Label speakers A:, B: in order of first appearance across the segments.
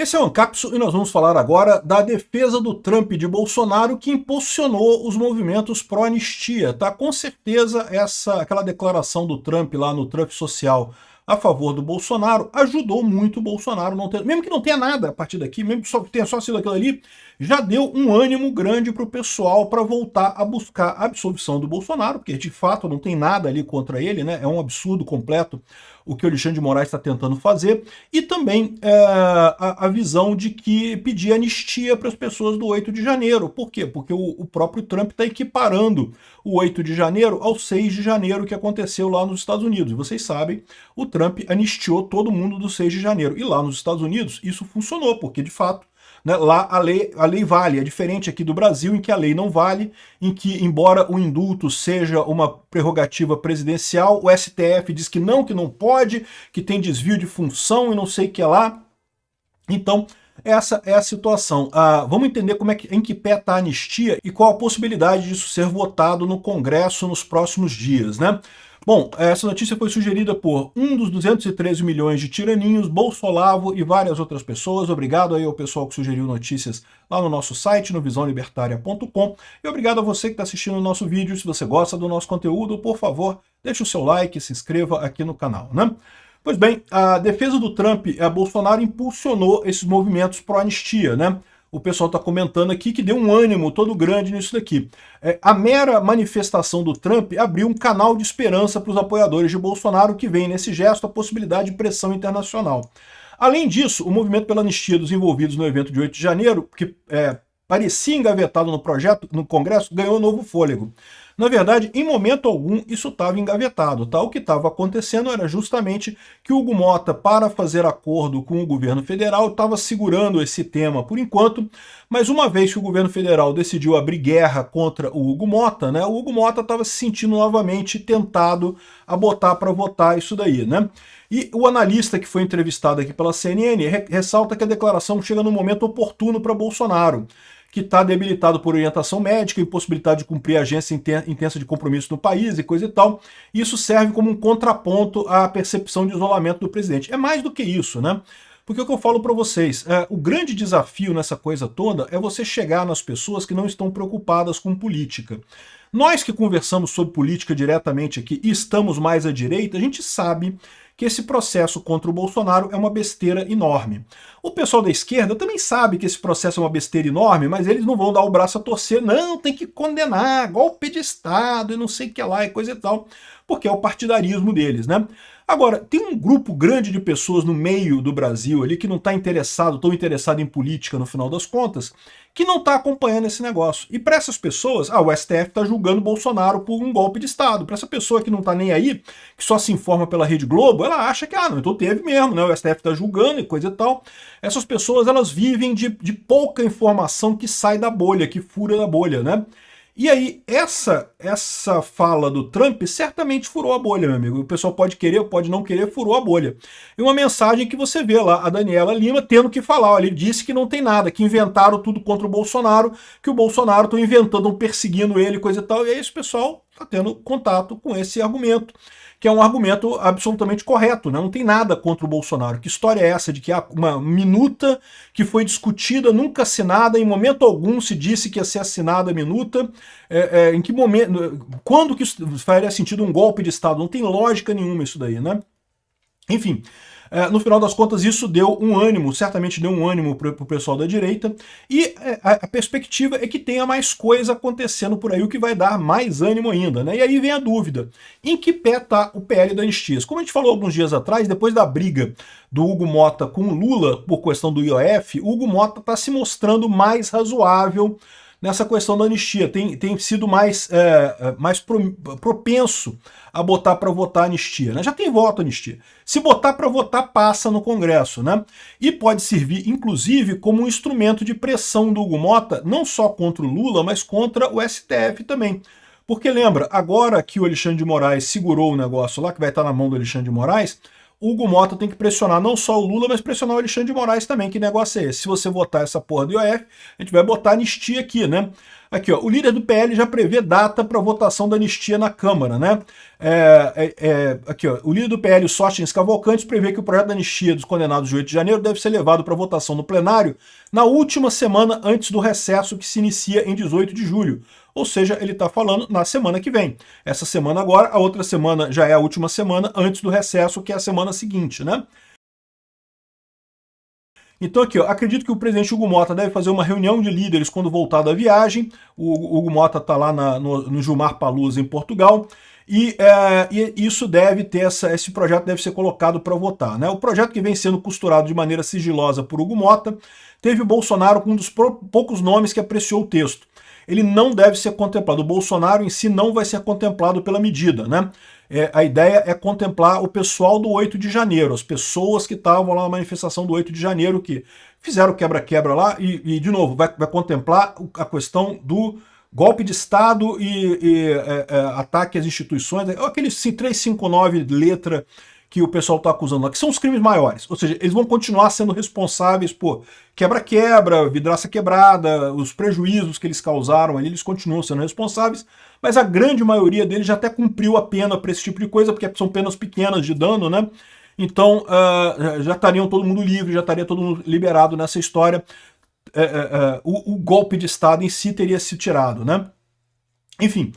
A: Esse é o Ancapso e nós vamos falar agora da defesa do Trump de Bolsonaro que impulsionou os movimentos pró-anistia, tá? Com certeza aquela declaração do Trump lá no Trump Social a favor do Bolsonaro ajudou muito o Bolsonaro, mesmo que não tenha nada a partir daqui, mesmo que tenha só sido aquilo ali, já deu um ânimo grande para o pessoal para voltar a buscar a absolvição do Bolsonaro, porque de fato não tem nada ali contra ele, né? É um absurdo completo o que o Alexandre de Moraes está tentando fazer, e também a visão de que pedir anistia para as pessoas do 8 de janeiro. Por quê? Porque o próprio Trump está equiparando o 8 de janeiro ao 6 de janeiro que aconteceu lá nos Estados Unidos. E vocês sabem, o Trump anistiou todo mundo do 6 de janeiro. E lá nos Estados Unidos isso funcionou, porque de fato, né, lá a lei vale. É diferente aqui do Brasil, em que a lei não vale, em que, embora o indulto seja uma prerrogativa presidencial, o STF diz que não pode, que tem desvio de função e não sei o que lá. Então, essa é a situação. Vamos entender em que pé está a anistia e qual a possibilidade disso ser votado no Congresso nos próximos dias, né? Bom, essa notícia foi sugerida por um dos 213 milhões de tiraninhos, Bolsolavo e várias outras pessoas. Obrigado aí ao pessoal que sugeriu notícias lá no nosso site, no visãolibertaria.com. E obrigado a você que está assistindo o nosso vídeo. Se você gosta do nosso conteúdo, por favor, deixe o seu like e se inscreva aqui no canal, né? Pois bem, a defesa do Trump, a Bolsonaro impulsionou esses movimentos pró-anistia, né? O pessoal está comentando aqui que deu um ânimo todo grande nisso daqui. A mera manifestação do Trump abriu um canal de esperança para os apoiadores de Bolsonaro, que veem nesse gesto a possibilidade de pressão internacional. Além disso, o movimento pela anistia dos envolvidos no evento de 8 de janeiro, que parecia engavetado no projeto, no Congresso, ganhou novo fôlego. Na verdade, em momento algum, isso estava engavetado, tá? O que estava acontecendo era justamente que o Hugo Mota, para fazer acordo com o governo federal, estava segurando esse tema por enquanto, mas uma vez que o governo federal decidiu abrir guerra contra o Hugo Mota, né, o Hugo Mota estava se sentindo novamente tentado a botar para votar isso daí, né? E o analista que foi entrevistado aqui pela CNN ressalta que a declaração chega no momento oportuno para Bolsonaro, que está debilitado por orientação médica, impossibilidade de cumprir a agência intensa de compromisso no país e coisa e tal. Isso serve como um contraponto à percepção de isolamento do presidente. É mais do que isso, né? Porque o que eu falo para vocês, o grande desafio nessa coisa toda é você chegar nas pessoas que não estão preocupadas com política. Nós que conversamos sobre política diretamente aqui e estamos mais à direita, a gente sabe que esse processo contra o Bolsonaro é uma besteira enorme. O pessoal da esquerda também sabe que esse processo é uma besteira enorme, mas eles não vão dar o braço a torcer, não, tem que condenar, golpe de Estado e não sei o que lá e coisa e tal, porque é o partidarismo deles, né? Agora, tem um grupo grande de pessoas no meio do Brasil ali que não está tão interessado em política no final das contas, que não está acompanhando esse negócio. E para essas pessoas, o STF está julgando Bolsonaro por um golpe de Estado. Para essa pessoa que não está nem aí, que só se informa pela Rede Globo, ela acha que, não, então teve mesmo, né? O STF está julgando e coisa e tal. Essas pessoas, elas vivem de pouca informação que sai da bolha, que fura da bolha, né? E aí, essa fala do Trump certamente furou a bolha, meu amigo. O pessoal pode querer, pode não querer, furou a bolha. E uma mensagem que você vê lá, a Daniela Lima tendo que falar, olha, ele disse que não tem nada, que inventaram tudo contra o Bolsonaro, que o Bolsonaro estão inventando, perseguindo ele, coisa e tal. E aí esse pessoal está tendo contato com esse argumento, que é um argumento absolutamente correto, né? Não tem nada contra o Bolsonaro. Que história é essa de que há uma minuta que foi discutida, nunca assinada, em momento algum se disse que ia ser assinada a minuta? Em que momento? Quando que isso faria sentido um golpe de Estado? Não tem lógica nenhuma isso daí, né? Enfim, no final das contas isso deu um ânimo, certamente deu um ânimo para o pessoal da direita, e a perspectiva é que tenha mais coisa acontecendo por aí, o que vai dar mais ânimo ainda, né? E aí vem a dúvida, em que pé está o PL da anistia? Como a gente falou alguns dias atrás, depois da briga do Hugo Mota com o Lula por questão do IOF, o Hugo Mota está se mostrando mais razoável nessa questão da anistia, tem sido mais propenso a botar para votar anistia, né? Já tem voto anistia. Se botar para votar, passa no Congresso, né? E pode servir, inclusive, como um instrumento de pressão do Hugo Mota, não só contra o Lula, mas contra o STF também. Porque lembra, agora que o Alexandre de Moraes segurou o negócio lá, que vai estar na mão do Alexandre de Moraes, o Hugo Mota tem que pressionar não só o Lula, mas pressionar o Alexandre de Moraes também. Que negócio é esse? Se você votar essa porra do IOF, a gente vai botar anistia aqui, né? Aqui, ó, o líder do PL já prevê data para votação da anistia na Câmara, né? Aqui, ó, o líder do PL, Sóstenes Cavalcanti, prevê que o projeto da anistia dos condenados de 8 de janeiro deve ser levado para votação no plenário na última semana antes do recesso que se inicia em 18 de julho. Ou seja, ele está falando na semana que vem. Essa semana agora, a outra semana já é a última semana antes do recesso, que é a semana seguinte, né? Então aqui, ó, acredito que o presidente Hugo Mota deve fazer uma reunião de líderes quando voltar da viagem. O Hugo Mota está lá no Gilmar Palusa, em Portugal, e isso deve ter, esse projeto deve ser colocado para votar, né? O projeto que vem sendo costurado de maneira sigilosa por Hugo Mota teve o Bolsonaro com um dos poucos nomes que apreciou o texto. Ele não deve ser contemplado. O Bolsonaro em si não vai ser contemplado pela medida, né? A ideia é contemplar o pessoal do 8 de janeiro, as pessoas que estavam lá na manifestação do 8 de janeiro, que fizeram quebra-quebra lá, e de novo, vai contemplar a questão do golpe de Estado e ataque às instituições, aquele 359 letra que o pessoal está acusando lá, que são os crimes maiores. Ou seja, eles vão continuar sendo responsáveis por quebra-quebra, vidraça quebrada, os prejuízos que eles causaram ali, eles continuam sendo responsáveis, mas a grande maioria deles já até cumpriu a pena para esse tipo de coisa, porque são penas pequenas de dano, né? Então, já estariam todo mundo livre, já estaria todo mundo liberado nessa história. O golpe de Estado em si teria se tirado, né? Enfim,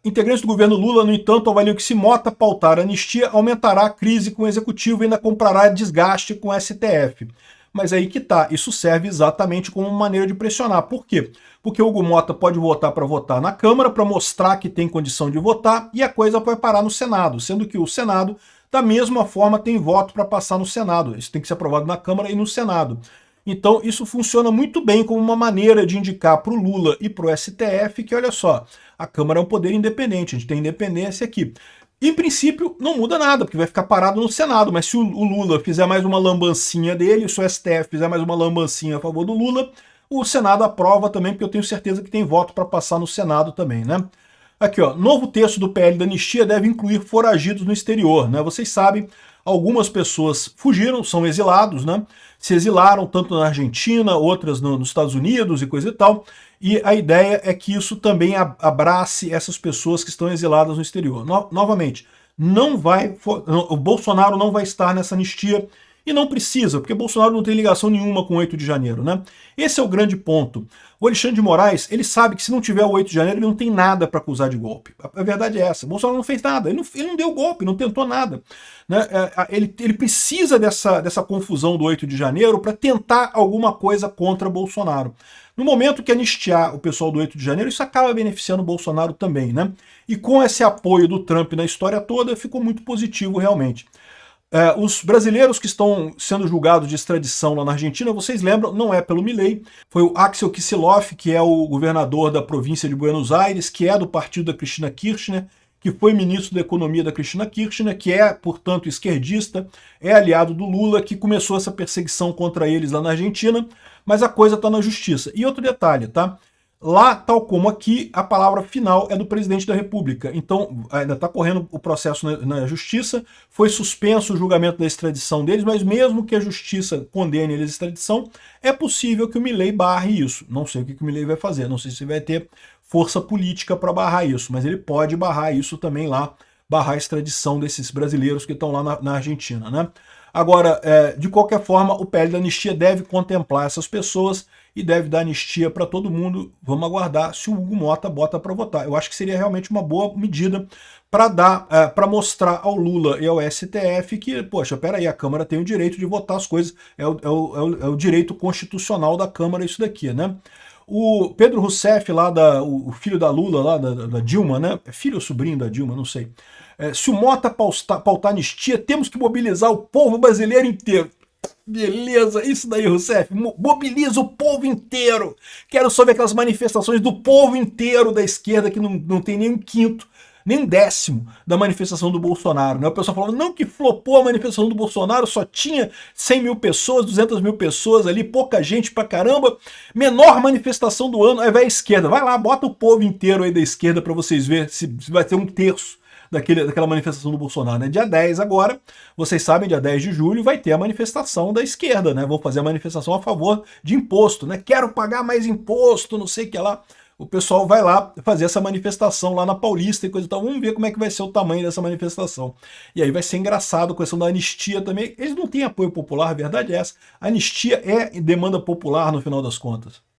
A: integrantes do governo Lula, no entanto, avaliam que se Mota pautar a anistia, aumentará a crise com o executivo e ainda comprará desgaste com o STF. Mas aí que tá, isso serve exatamente como uma maneira de pressionar. Por quê? Porque o Hugo Mota pode votar para votar na Câmara, para mostrar que tem condição de votar, e a coisa vai parar no Senado, sendo que o Senado, da mesma forma, tem voto para passar no Senado. Isso tem que ser aprovado na Câmara e no Senado. Então isso funciona muito bem como uma maneira de indicar para o Lula e para o STF que, olha só, a Câmara é um poder independente, a gente tem independência aqui. Em princípio, não muda nada, porque vai ficar parado no Senado, mas se o Lula fizer mais uma lambancinha dele, se o STF fizer mais uma lambancinha a favor do Lula, o Senado aprova também, porque eu tenho certeza que tem voto para passar no Senado também, né? Aqui, ó, novo texto do PL da anistia deve incluir foragidos no exterior, né? Vocês sabem, algumas pessoas fugiram, são exilados, né? Se exilaram tanto na Argentina, outras nos Estados Unidos e coisa e tal, e a ideia é que isso também abrace essas pessoas que estão exiladas no exterior. Novamente, o Bolsonaro não vai estar nessa anistia, e não precisa, porque Bolsonaro não tem ligação nenhuma com o 8 de janeiro, né? Esse é o grande ponto. O Alexandre de Moraes, ele sabe que se não tiver o 8 de janeiro, ele não tem nada para acusar de golpe. A verdade é essa. Bolsonaro não fez nada, ele não deu golpe, não tentou nada, né? Ele precisa dessa confusão do 8 de janeiro para tentar alguma coisa contra Bolsonaro. No momento que anistiar o pessoal do 8 de janeiro, isso acaba beneficiando o Bolsonaro também, né? E com esse apoio do Trump na história toda, ficou muito positivo realmente. Os brasileiros que estão sendo julgados de extradição lá na Argentina, vocês lembram, não é pelo Milei, foi o Axel Kicillof, que é o governador da província de Buenos Aires, que é do partido da Cristina Kirchner, que foi ministro da Economia da Cristina Kirchner, que é, portanto, esquerdista, é aliado do Lula, que começou essa perseguição contra eles lá na Argentina, mas a coisa está na justiça. E outro detalhe, tá? Lá, tal como aqui, a palavra final é do presidente da República. Então, ainda está correndo o processo na justiça, foi suspenso o julgamento da extradição deles, mas mesmo que a justiça condene eles à extradição, é possível que o Milei barre isso. Não sei o que o Milei vai fazer, não sei se vai ter força política para barrar isso, mas ele pode barrar isso também lá, barrar a extradição desses brasileiros que estão lá na Argentina, né? Agora, de qualquer forma, o PL da anistia deve contemplar essas pessoas e deve dar anistia para todo mundo. Vamos aguardar se o Hugo Mota bota para votar. Eu acho que seria realmente uma boa medida para mostrar ao Lula e ao STF que, poxa, peraí, a Câmara tem o direito de votar as coisas, é o direito constitucional da Câmara isso daqui, né? O Pedro Rousseff, lá o filho da Lula, lá da Dilma, né? É filho ou sobrinho da Dilma, não sei. Se o Mota pautar anistia, temos que mobilizar o povo brasileiro inteiro. Beleza, isso daí, Rousseff, mobiliza o povo inteiro. Quero só ver aquelas manifestações do povo inteiro da esquerda que não tem nem um quinto, nem um décimo da manifestação do Bolsonaro, né? O pessoal falando, não, que flopou a manifestação do Bolsonaro, só tinha 100 mil pessoas, 200 mil pessoas ali, pouca gente pra caramba, menor manifestação do ano, aí vai a esquerda, vai lá, bota o povo inteiro aí da esquerda pra vocês verem se vai ter um terço daquela manifestação do Bolsonaro, né? Dia 10 agora, vocês sabem, dia 10 de julho vai ter a manifestação da esquerda, né? Vão fazer a manifestação a favor de imposto, né? Quero pagar mais imposto, não sei o que lá. o pessoal vai lá fazer essa manifestação lá na Paulista e coisa e tal. Vamos ver como é que vai ser o tamanho dessa manifestação. E aí vai ser engraçado com a questão da anistia também. Eles não têm apoio popular, a verdade é essa. A anistia é demanda popular no final das contas.